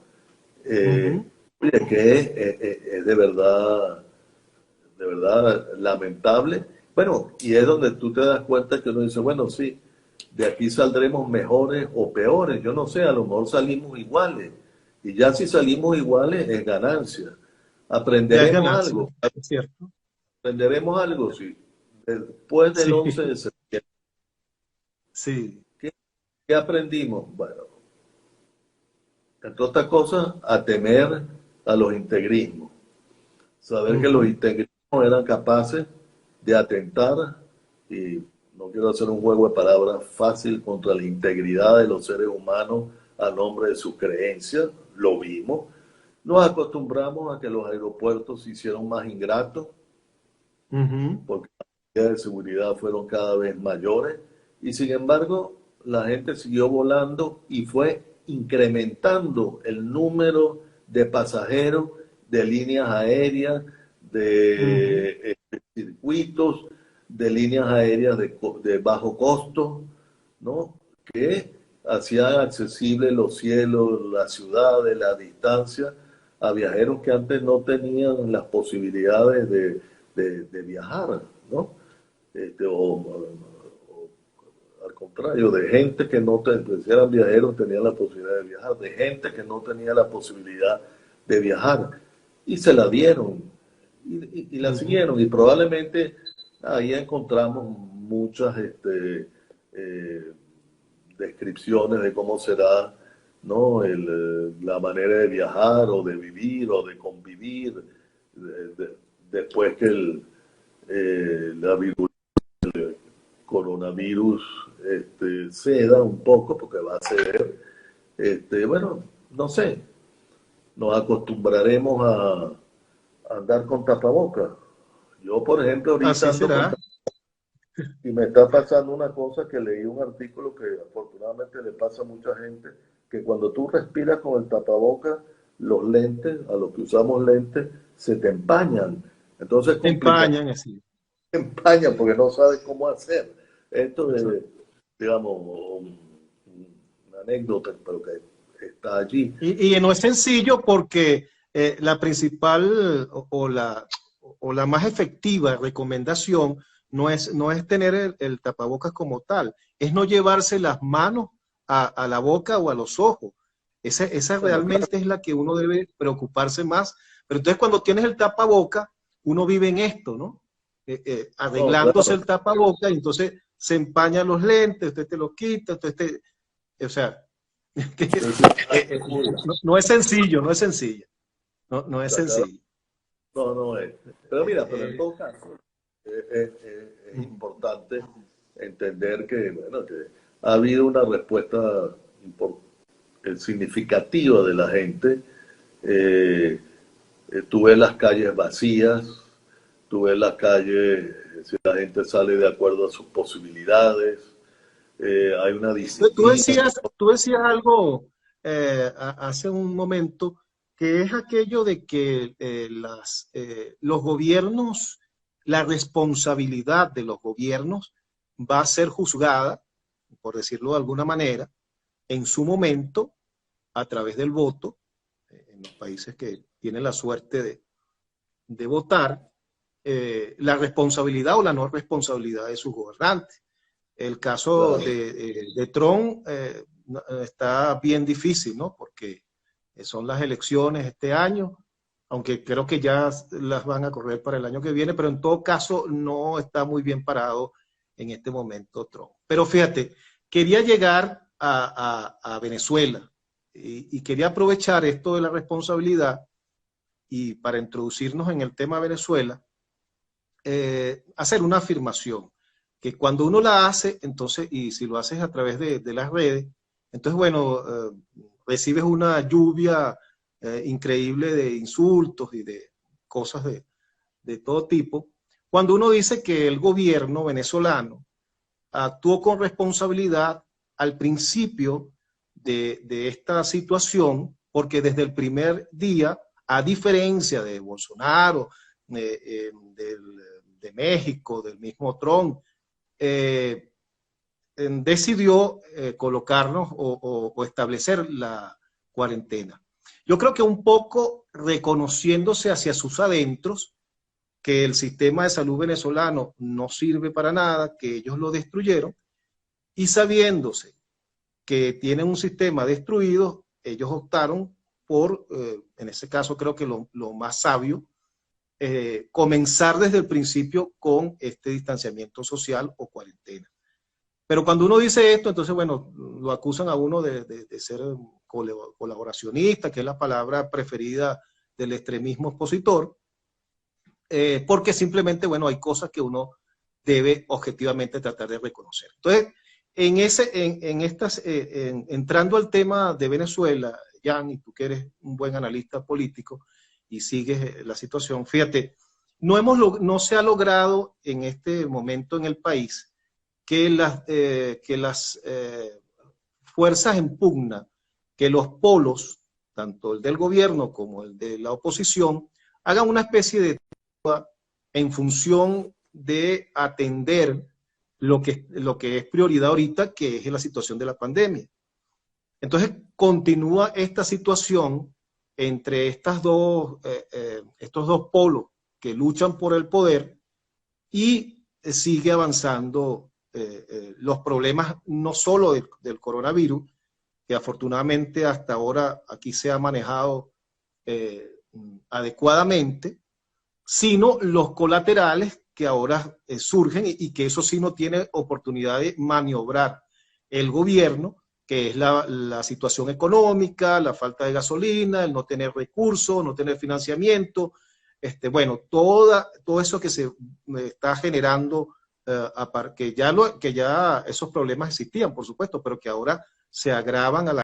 Ujú. Oye, que es de verdad lamentable. Bueno, y es donde tú te das cuenta que uno dice, bueno, sí, de aquí saldremos mejores o peores, yo no sé, a lo mejor salimos iguales. Y ya si salimos iguales es ganancia. Ya es Aprenderemos ganancia, algo, es cierto. aprenderemos algo, sí. Después del Sí, 11 de septiembre, sí. ¿qué, qué aprendimos? Bueno, entre otras cosas, a temer a los integrismos. Saber que los Ujú. integrismos eran capaces de atentar, y no quiero hacer un juego de palabras fácil, contra la integridad de los seres humanos a nombre de sus creencias, lo vimos. Nos acostumbramos a que los aeropuertos se hicieron más ingratos, Ujú. porque las medidas de seguridad fueron cada vez mayores, y sin embargo la gente siguió volando y fue incrementando el número de pasajeros de líneas aéreas, Ujú. de circuitos, de líneas aéreas de bajo costo, ¿no? Que hacían accesibles los cielos, las ciudades, la distancia a viajeros que antes no tenían las posibilidades de viajar, ¿no? O al contrario, de gente que no pues, eran viajeros, tenían la posibilidad de viajar, de gente que no tenía la posibilidad de viajar. Y se la dieron, y la Ujú. siguieron, y probablemente ahí encontramos muchas eh, descripciones de cómo será, ¿no? La manera de viajar o de vivir o de convivir después que la coronavirus ceda un poco, porque va a ceder. Bueno, no sé, nos acostumbraremos a andar con tapabocas. Yo, por ejemplo, ahorita Así ando con será. tapabocas y me está pasando una cosa que leí un artículo que afortunadamente le pasa a mucha gente, que cuando tú respiras con el tapabocas, los lentes, a los que usamos lentes, se te empañan. Entonces complica, Empañan así. se empañan porque no sabes cómo hacer. Esto es, Exacto. digamos, una anécdota, pero que está allí. Y no es sencillo porque la principal o la más efectiva recomendación no es tener el tapabocas como tal, es no llevarse las manos a la boca o a los ojos. Esa Bueno, claro, realmente es la que uno debe preocuparse más. Pero entonces cuando tienes el tapaboca, uno vive en esto, ¿no? no, Arreglándose claro. el tapaboca, entonces se empañan los lentes, usted te los quita, o sea, que, no, no es sencillo, no es sencillo, no es Claro, sencillo. no, no es. Pero mira, pero en Eh, todo caso, es importante entender que, bueno, que ha habido una respuesta significativa de la gente. Eh, Tú ves las calles vacías, tú ves las calles, si la gente sale de acuerdo a sus posibilidades, hay una disciplina. tú decías algo hace un momento que es aquello de que los gobiernos, la responsabilidad de los gobiernos va a ser juzgada, por decirlo de alguna manera, en su momento, a través del voto, en los países que tienen la suerte de votar, la responsabilidad o la no responsabilidad de sus gobernantes. El caso Claro. de Trump está bien difícil, ¿no? Porque son las elecciones este año, aunque creo que ya las van a correr para el año que viene, pero en todo caso no está muy bien parado en este momento Trump. Pero fíjate, quería llegar a Venezuela y quería aprovechar esto de la responsabilidad y para introducirnos en el tema Venezuela, hacer una afirmación, que cuando uno la hace, entonces, y si lo haces a través de las redes, entonces, bueno, recibes una lluvia increíble de insultos y de cosas de todo tipo. Cuando uno dice que el gobierno venezolano actuó con responsabilidad al principio de esta situación, porque desde el primer día, a diferencia de Bolsonaro, de México, del mismo Trump, eh, decidió colocarnos o establecer la cuarentena. Yo creo que un poco reconociéndose hacia sus adentros que el sistema de salud venezolano no sirve para nada, que ellos lo destruyeron, y sabiéndose que tienen un sistema destruido, ellos optaron por, en ese caso creo que lo más sabio, comenzar desde el principio con este distanciamiento social o cuarentena. Pero cuando uno dice esto, entonces, bueno, lo acusan a uno de ser colaboracionista, que es la palabra preferida del extremismo expositor, porque simplemente, bueno, hay cosas que uno debe objetivamente tratar de reconocer. Entonces, entrando al tema de Venezuela, Jan, y tú que eres un buen analista político y sigues la situación, fíjate, no se ha logrado en este momento en el país que las fuerzas en pugna, que los polos, tanto el del gobierno como el de la oposición, hagan una especie de en función de atender lo que es prioridad ahorita, que es la situación de la pandemia. Entonces, continúa esta situación entre estos dos polos que luchan por el poder y sigue avanzando los problemas no solo del coronavirus, que afortunadamente hasta ahora aquí se ha manejado adecuadamente, sino los colaterales que ahora surgen y que eso sí no tiene oportunidad de maniobrar el gobierno, que es la situación económica, la falta de gasolina, el no tener recursos, no tener financiamiento, bueno, todo eso que se está generando, que ya esos problemas existían, por supuesto, pero que ahora se agravan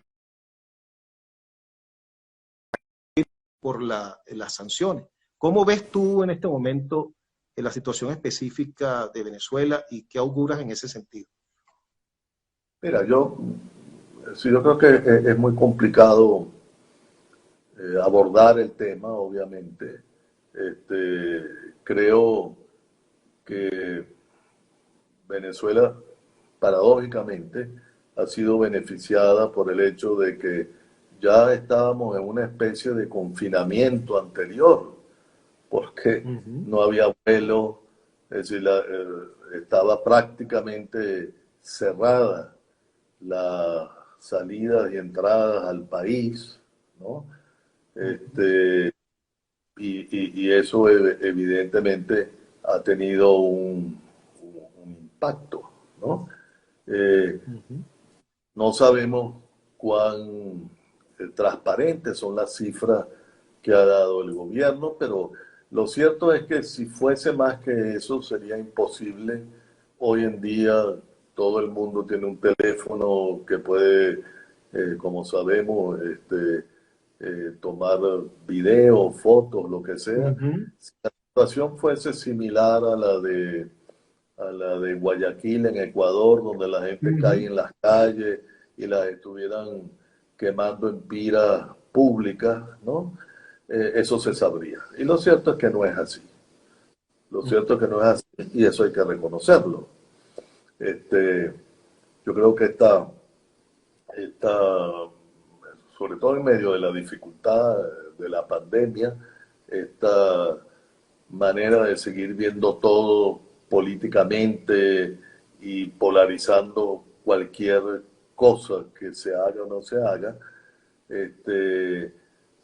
por las sanciones. ¿Cómo ves tú en este momento la situación específica de Venezuela y qué auguras en ese sentido? Mira, sí, yo creo que es muy complicado abordar el tema, obviamente. Creo que Venezuela, paradójicamente, ha sido beneficiada por el hecho de que ya estábamos en una especie de confinamiento anterior, porque Uh -huh. no había vuelo, es decir, estaba prácticamente cerrada las salidas y entradas al país, ¿no? Uh -huh. Este, y eso evidentemente ha tenido un impacto, ¿no? Eh, Uh -huh. no sabemos cuán transparentes son las cifras que ha dado el gobierno, pero lo cierto es que si fuese más que eso sería imposible. Hoy en día todo el mundo tiene un teléfono que puede, como sabemos, tomar video, fotos, lo que Uh sea. -huh. Si la situación fuese similar a la de Guayaquil en Ecuador, donde la Uh gente cae -huh. en las calles y las estuvieran quemando en pira públicas, ¿no? Eso se sabría. Y lo cierto es que no es así. Lo cierto es que no es así y eso hay que reconocerlo. Este, yo creo que esta, sobre todo en medio de la dificultad de la pandemia, esta manera de seguir viendo todo políticamente y polarizando cualquier cosa que se haga o no se haga, este,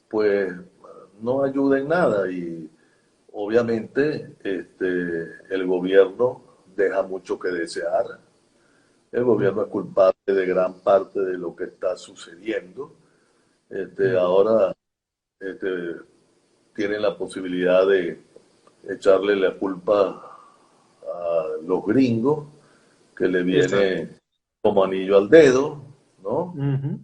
pues no ayuda en nada y obviamente el gobierno deja mucho que desear. El gobierno es culpable de gran parte de lo que está sucediendo. Ahora este, tienen la posibilidad de echarle la culpa a los gringos, que le Exacto. viene como anillo al dedo, ¿no? Ujú.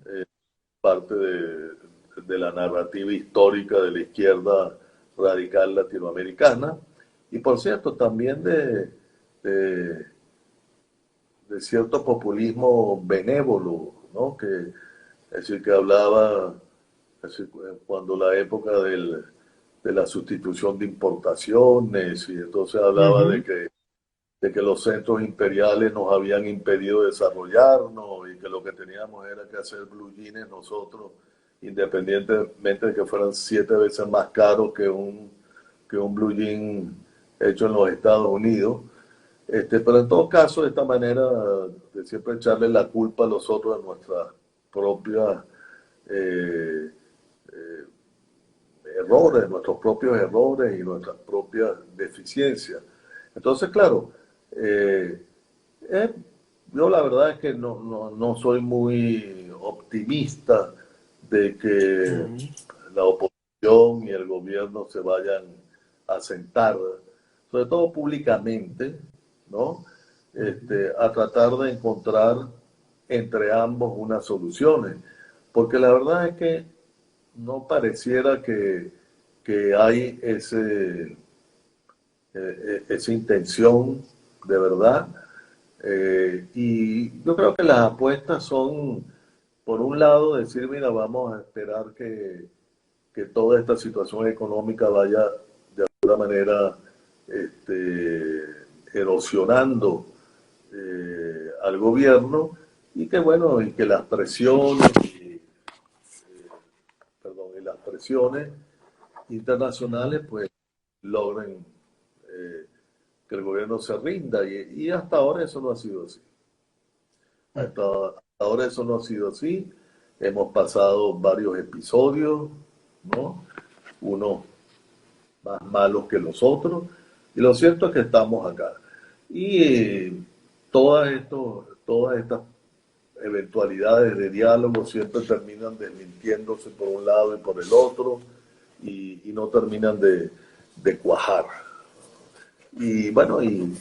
Parte de la narrativa histórica de la izquierda radical latinoamericana. Y por cierto, también de, de cierto populismo benévolo, ¿no? Es decir, que hablaba, es decir, cuando la época de la sustitución de importaciones, y entonces hablaba Ujú. de que los centros imperiales nos habían impedido desarrollarnos y que lo que teníamos era que hacer blue jeans nosotros, independientemente de que fueran 7 veces más caros que un blue jean hecho en los Estados Unidos. Pero en todo caso, de esta manera de siempre echarle la culpa a los otros de nuestras propias eh, errores, nuestros propios errores y nuestras propias deficiencias. Entonces, claro, eh, eh, yo la verdad es que no soy muy optimista de que Ujú. la oposición y el gobierno se vayan a sentar, sobre todo públicamente, ¿no? Ujú. A tratar de encontrar entre ambos unas soluciones. Porque la verdad es que no pareciera que hay esa intención de verdad. Y yo creo que las apuestas son, por un lado, decir, mira, vamos a esperar que toda esta situación económica vaya de alguna manera erosionando al gobierno y que bueno, y que las presiones, perdón, y las presiones Ujú. internacionales pues logren que el gobierno se rinda y hasta ahora eso no ha sido así. Hasta ahora eso no ha sido así. Hemos pasado varios episodios, ¿no? Unos más malos que los otros. Y lo cierto es que estamos acá. Y todas estas eventualidades de diálogo siempre terminan desmintiéndose por un lado y por el otro y no terminan de cuajar. Y bueno, y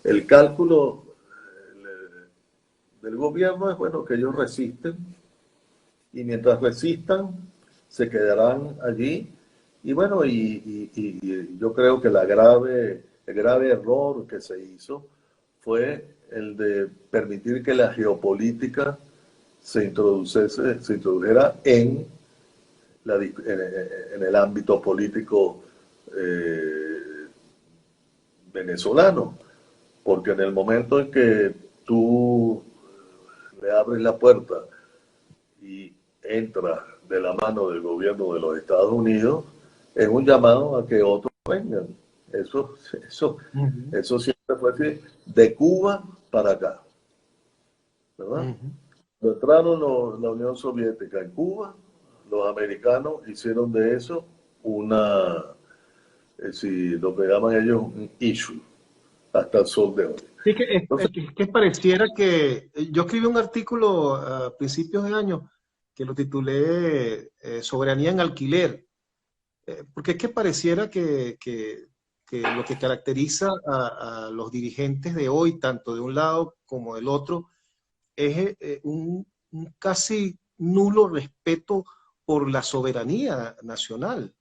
el cálculo del gobierno es bueno que ellos resisten y mientras resistan se quedarán allí y bueno, y yo creo que el grave error que se hizo fue el de permitir que la geopolítica se introdujera en el ámbito político eh, venezolano, porque en el momento en que tú le abres la puerta y entra de la mano del gobierno de los Estados Unidos, es un llamado a que otros vengan. Eso, eso, Ujú. eso siempre fue así, de Cuba para acá, ¿verdad? Ujú. Cuando entraron la Unión Soviética en Cuba, los americanos hicieron de eso una, si lo que llaman ellos un issue, hasta el sol de hoy. Sí, Entonces, que pareciera que yo escribí un artículo a principios de año que lo titulé Soberanía en alquiler, porque es que pareciera que lo que caracteriza a los dirigentes de hoy, tanto de un lado como del otro, es un casi nulo respeto por la soberanía nacional.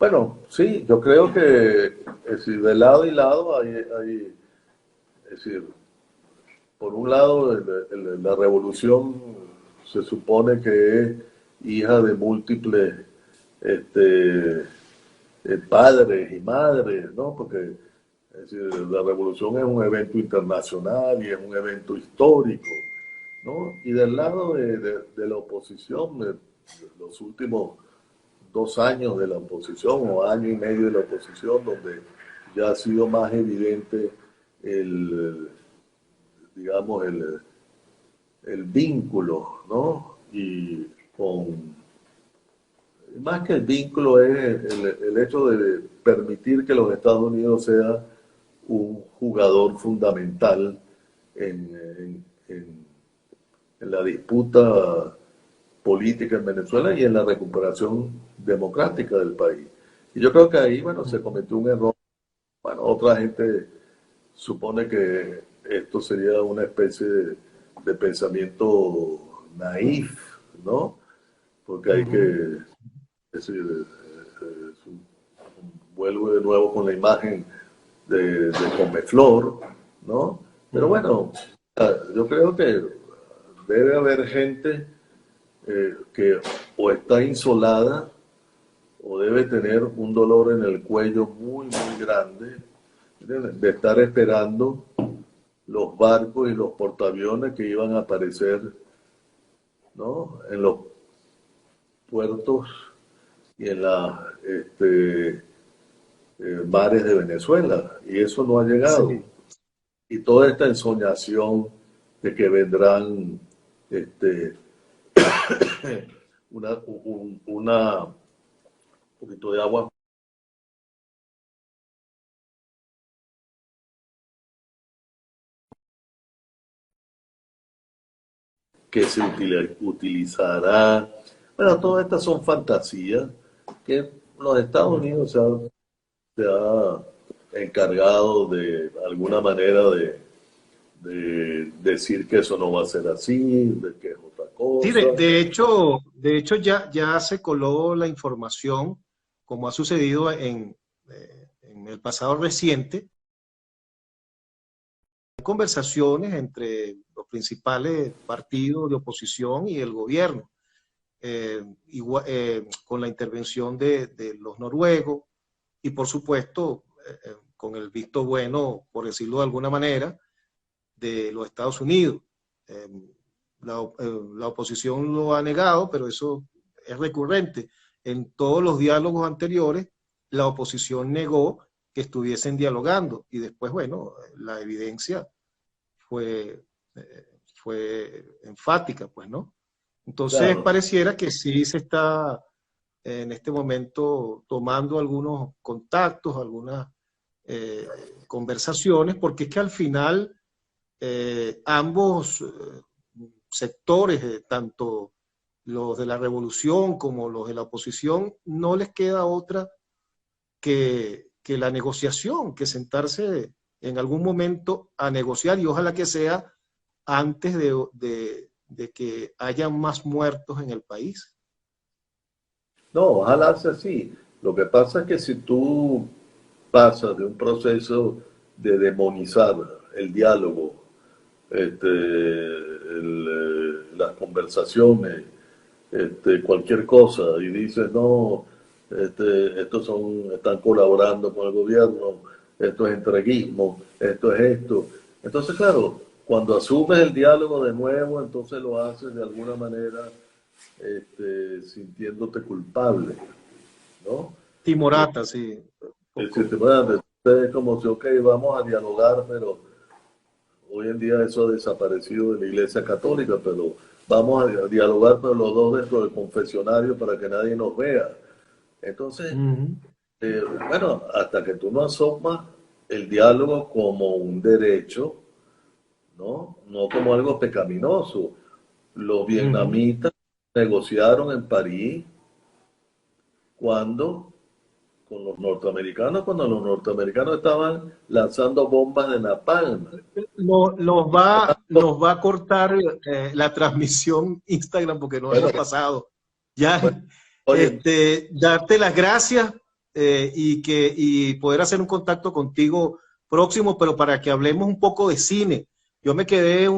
bueno, sí, yo creo que es decir, de lado y lado es decir, por un lado la revolución se supone que es hija de múltiples este, padres y madres, ¿no? Porque es decir, la revolución es un evento internacional y es un evento histórico, ¿no? Y del lado de la oposición, de los últimos 2 años de la oposición o año y medio de la oposición, donde ya ha sido más evidente digamos, el vínculo, ¿no? Y más que el vínculo es el hecho de permitir que los Estados Unidos sea un jugador fundamental en la disputa política en Venezuela y en la recuperación democrática del país. Y yo creo que ahí, bueno, se cometió un error. Bueno, otra gente supone que esto sería una especie de pensamiento naif, ¿no? Porque hay que, es decir, vuelvo de nuevo con la imagen de Comeflor, ¿no? Pero bueno, yo creo que debe haber gente que o está insolada o debe tener un dolor en el cuello muy, muy grande de estar esperando los barcos y los portaaviones que iban a aparecer, ¿no? En los puertos y en los mares de Venezuela. Y eso no ha llegado. Sí. Y toda esta ensoñación de que vendrán este, un poquito de agua que se utilizará. Bueno, todas estas son fantasías que los Estados Unidos se ha encargado de alguna manera de decir que eso no va a ser así, de que es otra Sí, cosa. de hecho ya se coló la información, como ha sucedido en el pasado reciente, conversaciones entre los principales partidos de oposición y el gobierno, con la intervención de los noruegos y por supuesto con el visto bueno, por decirlo de alguna manera, de los Estados Unidos. Eh, la oposición lo ha negado, pero eso es recurrente. En todos los diálogos anteriores, la oposición negó que estuviesen dialogando y después, bueno, la evidencia fue enfática, pues, ¿no? Entonces Claro, pareciera que sí se está en este momento tomando algunos contactos, algunas conversaciones, porque es que al final ambos sectores, tanto los de la revolución como los de la oposición, no les queda otra que la negociación, que sentarse en algún momento a negociar y ojalá que sea antes de que haya más muertos en el país. no, ojalá sea así. Lo que pasa es que si tú pasas de un proceso de demonizar el diálogo, las conversaciones, cualquier cosa, y dices, no, están colaborando con el gobierno, esto es entreguismo, esto es esto. Entonces, claro, cuando asumes el diálogo de nuevo, entonces lo haces de alguna manera sintiéndote culpable, ¿no? Y Timorata, sí, un poco. bueno, es como si, ok, vamos a dialogar, pero hoy en día eso ha desaparecido de la Iglesia Católica, pero vamos a dialogar pero los dos dentro del confesionario para que nadie nos vea. Entonces, Ujú, bueno, hasta que tú no asumas el diálogo como un derecho, ¿no? No como algo pecaminoso. Los ujú. vietnamitas negociaron en París cuando con los norteamericanos, cuando los norteamericanos estaban lanzando bombas de napalm. Nos va a cortar la transmisión Instagram porque nos Bueno, hemos pasado. Ya, bueno, oye, darte las gracias y poder hacer un contacto contigo próximo, pero para que hablemos un poco de cine. Yo me quedé